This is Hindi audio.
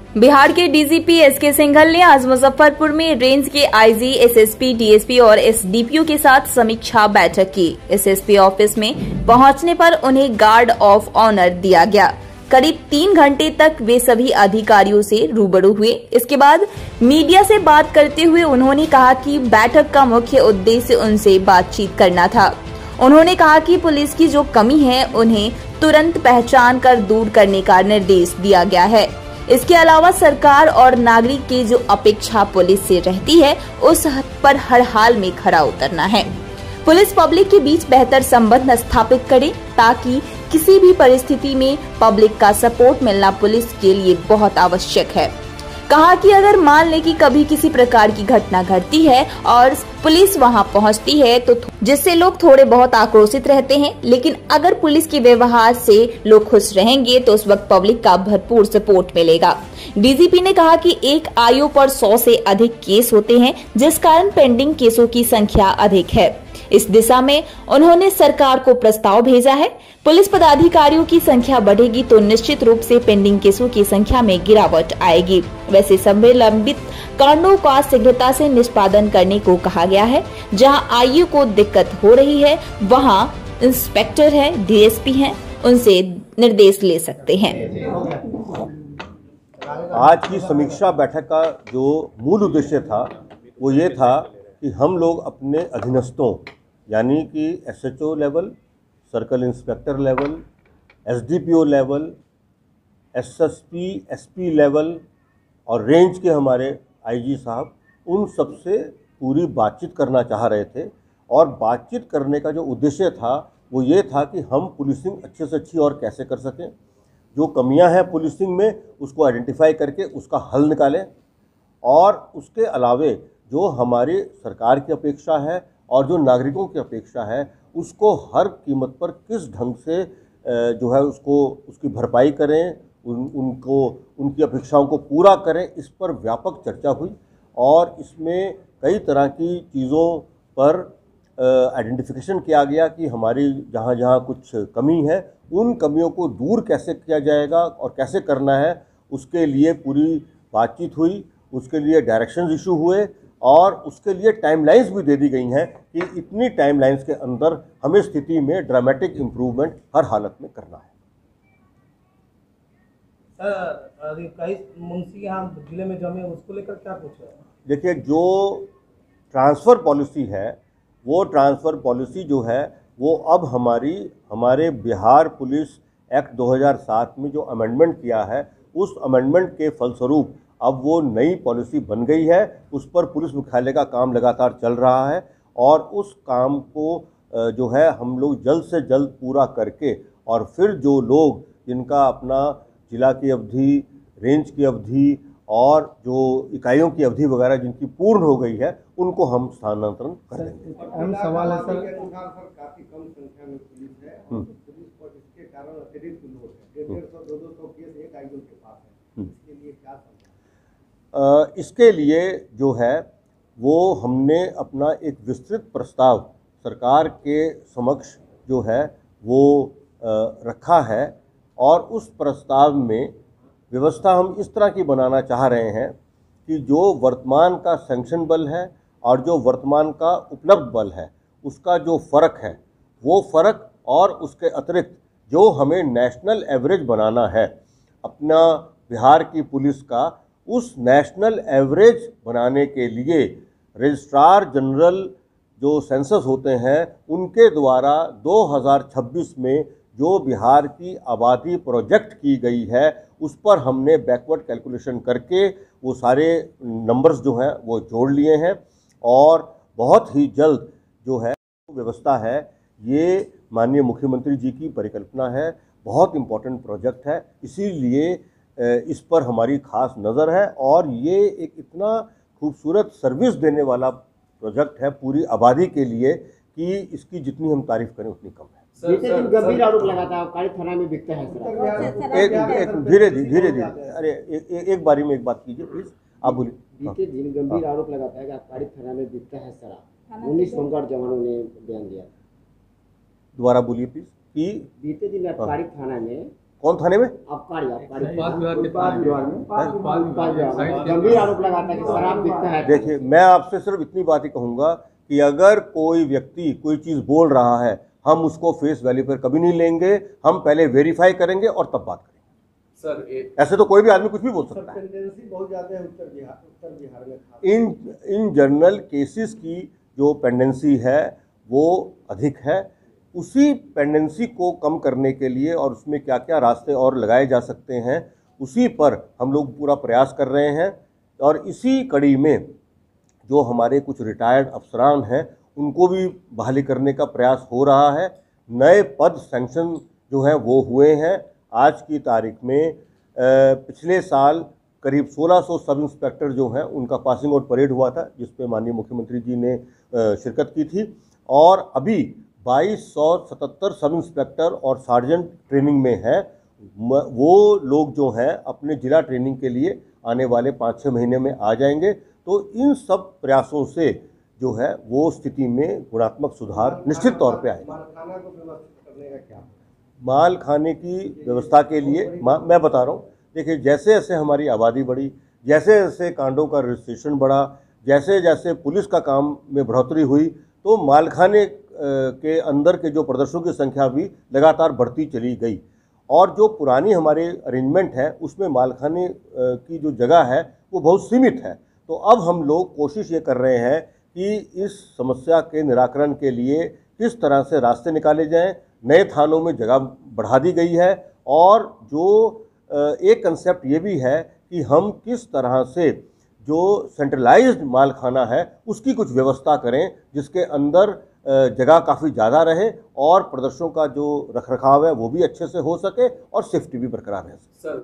बिहार के डीजीपी एसके सिंघल ने आज मुजफ्फरपुर में रेंज के आईजी, एसएसपी, डीएसपी और एसडीपीओ के साथ समीक्षा बैठक की। एसएसपी ऑफिस में पहुंचने पर उन्हें गार्ड ऑफ ऑनर दिया गया। करीब 3 घंटे तक वे सभी अधिकारियों से रूबरू हुए। इसके बाद मीडिया से बात करते हुए उन्होंने कहा कि बैठक का मुख्य उद्देश्य उनसे बातचीत करना था। उन्होंने कहा कि पुलिस की जो कमी है उन्हें तुरंत पहचान कर दूर करने का निर्देश दिया गया है। इसके अलावा सरकार और नागरिक की जो अपेक्षा पुलिस से रहती है उस पर हर हाल में खरा उतरना है। पुलिस पब्लिक के बीच बेहतर संबंध स्थापित करे ताकि किसी भी परिस्थिति में पब्लिक का सपोर्ट मिलना पुलिस के लिए बहुत आवश्यक है। कहा कि अगर मान ले कि कभी किसी प्रकार की घटना घटती है और पुलिस वहां पहुंचती है तो जिससे लोग थोड़े बहुत आक्रोशित रहते हैं, लेकिन अगर पुलिस के व्यवहार से लोग खुश रहेंगे तो उस वक्त पब्लिक का भरपूर सपोर्ट मिलेगा। डीजीपी ने कहा कि एक आयु पर 100 से अधिक केस होते हैं, जिस कारण पेंडिंग केसों की संख्या अधिक है। इस दिशा में उन्होंने सरकार को प्रस्ताव भेजा है। पुलिस पदाधिकारियों की संख्या बढ़ेगी तो निश्चित रूप से पेंडिंग केसों की संख्या में गिरावट आएगी। वैसे सभी लंबित कांडों का शीघ्रता से निष्पादन करने को कहा गया है। जहां आयु को दिक्कत हो रही है वहां इंस्पेक्टर है, डीएसपी हैं, उनसे निर्देश ले सकते हैं। आज की समीक्षा बैठक का जो मूल उद्देश्य था वो ये था कि हम लोग अपने अधीनस्थों यानी कि SHO level, circle inspector level, SDPO level, SSP, SP level और रेंज के हमारे आईजी साहब, उन सब से पूरी बातचीत करना चाह रहे थे। और बातचीत करने का जो उद्देश्य था वो ये था कि हम पुलिसिंग अच्छे से अच्छी और कैसे कर सकें, जो कमियां हैं पुलिसिंग में उसको आइडेंटिफाई करके उसका हल निकालें, और उसके अलावे जो हमारी सरकार की अपेक्षा है और जो नागरिकों की अपेक्षा है उसको हर कीमत पर किस ढंग से जो है उसकी भरपाई करें, उनकी अपेक्षाओं को पूरा करें, इस पर व्यापक चर्चा हुई। और इसमें कई तरह की चीज़ों पर आइडेंटिफिकेशन किया गया कि हमारी जहाँ जहाँ कुछ कमी है उन कमियों को दूर कैसे किया जाएगा और कैसे करना है, उसके लिए पूरी बातचीत हुई। उसके लिए डायरेक्शंस इशू हुए और उसके लिए टाइमलाइंस भी दे दी गई हैं कि इतनी टाइमलाइंस के अंदर हमें स्थिति में ड्रामेटिक इम्प्रूवमेंट हर हालत में करना है। सर, कई मुंशी यहाँ जिले में जमे उसको लेकर क्या कुछ है? देखिए, जो ट्रांसफ़र पॉलिसी है वो ट्रांसफ़र पॉलिसी जो है वो अब हमारे बिहार पुलिस एक्ट 2007 में जो अमेंडमेंट किया है उस अमेंडमेंट के फलस्वरूप अब वो नई पॉलिसी बन गई है। उस पर पुलिस मुख्यालय का काम लगातार चल रहा है और उस काम को जो है हम लोग जल्द से जल्द पूरा करके और फिर जो लोग जिनका अपना जिला की अवधि, रेंज की अवधि और जो इकाइयों की अवधि वगैरह जिनकी पूर्ण हो गई है उनको हम स्थानांतरण कर देंगे। अहम सवाल है सर, काफी कम संख्या में पुलिस है, पुलिस पर इसके कारण अतिरिक्त लोग है, 150-200 केस एक आईजी के पास है, इसके लिए क्या समझा? इसके लिए जो है वो हमने अपना एक विस्तृत प्रस्ताव सरकार के समक्ष जो है वो रखा है और उस प्रस्ताव में व्यवस्था हम इस तरह की बनाना चाह रहे हैं कि जो वर्तमान का सैंक्शन बल है और जो वर्तमान का उपलब्ध बल है उसका जो फ़र्क है वो फ़र्क और उसके अतिरिक्त जो हमें नेशनल एवरेज बनाना है अपना बिहार की पुलिस का, उस नेशनल एवरेज बनाने के लिए रजिस्ट्रार जनरल जो सेंसस होते हैं उनके द्वारा 2026 में जो बिहार की आबादी प्रोजेक्ट की गई है उस पर हमने बैकवर्ड कैलकुलेशन करके वो सारे नंबर्स जो हैं वो जोड़ लिए हैं और बहुत ही जल्द जो है व्यवस्था है। ये माननीय मुख्यमंत्री जी की परिकल्पना है, बहुत इम्पोर्टेंट प्रोजेक्ट है, इसीलिए इस पर हमारी खास नज़र है और ये एक इतना खूबसूरत सर्विस देने वाला प्रोजेक्ट है पूरी आबादी के लिए कि इसकी जितनी हम तारीफ करें उतनी कम है। गंभीर आरोप लगाता है काली थाना में बिकता है सर। एक धीरे धीरे अरे एक बारी में एक बात कीजिए प्लीज, आप बोलिए। बीते दिन गंभीर आरोप लगाता है कि काली थाना में बिकता है शराब, 19 होमगार्ड जवानों ने बयान दिया। दोबारा बोलिए प्लीज। कि बीते दिन काली थाना में कौन थाने में? गंभीर आरोप लगाता है कि शराब बिकता है। देखिए, मैं आपसे सिर्फ इतनी बात ही कहूँगा कि अगर कोई व्यक्ति कोई चीज़ बोल रहा है, हम उसको फेस वैल्यू पर कभी नहीं लेंगे, हम पहले वेरीफाई करेंगे और तब बात करेंगे। सर ऐसे तो कोई भी आदमी कुछ भी बोल सकता है। टेंडेंसी बहुत ज़्यादा है उत्तर बिहार में। इन जनरल केसेस की जो पेंडेंसी है वो अधिक है। उसी पेंडेंसी को कम करने के लिए और उसमें क्या क्या रास्ते और लगाए जा सकते हैं, उसी पर हम लोग पूरा प्रयास कर रहे हैं। और इसी कड़ी में जो हमारे कुछ रिटायर्ड अफसरान हैं उनको भी बहाली करने का प्रयास हो रहा है। नए पद सैंक्शन जो हैं वो हुए हैं। आज की तारीख में पिछले साल करीब 1600 सब इंस्पेक्टर जो हैं उनका पासिंग आउट परेड हुआ था, जिस पे माननीय मुख्यमंत्री जी ने शिरकत की थी। और अभी 2277 सब इंस्पेक्टर और सार्जेंट ट्रेनिंग में हैं। वो लोग जो हैं अपने जिला ट्रेनिंग के लिए आने वाले 5-6 महीने में आ जाएंगे। तो इन सब प्रयासों से जो है वो स्थिति में गुणात्मक सुधार निश्चित तौर पे आएगा। मालखाना को व्यवस्थित करने का क्या? माल खाने की व्यवस्था के लिए मैं बता रहा हूँ, देखिए जैसे जैसे हमारी आबादी बढ़ी, जैसे जैसे कांडों का रजिस्ट्रेशन बढ़ा, जैसे जैसे पुलिस का काम में बढ़ोतरी हुई, तो मालखाने के अंदर के जो प्रदर्शनों की संख्या भी लगातार बढ़ती चली गई। और जो पुरानी हमारे अरेंजमेंट है उसमें मालखाने की जो जगह है वो बहुत सीमित है। तो अब हम लोग कोशिश ये कर रहे हैं कि इस समस्या के निराकरण के लिए किस तरह से रास्ते निकाले जाएं। नए थानों में जगह बढ़ा दी गई है और जो एक कंसेप्ट ये भी है कि हम किस तरह से जो सेंट्रलाइज्ड मालखाना है उसकी कुछ व्यवस्था करें, जिसके अंदर जगह काफ़ी ज़्यादा रहे और प्रदर्शनों का जो रखरखाव है वो भी अच्छे से हो सके और सेफ्टी भी बरकरार रह सके।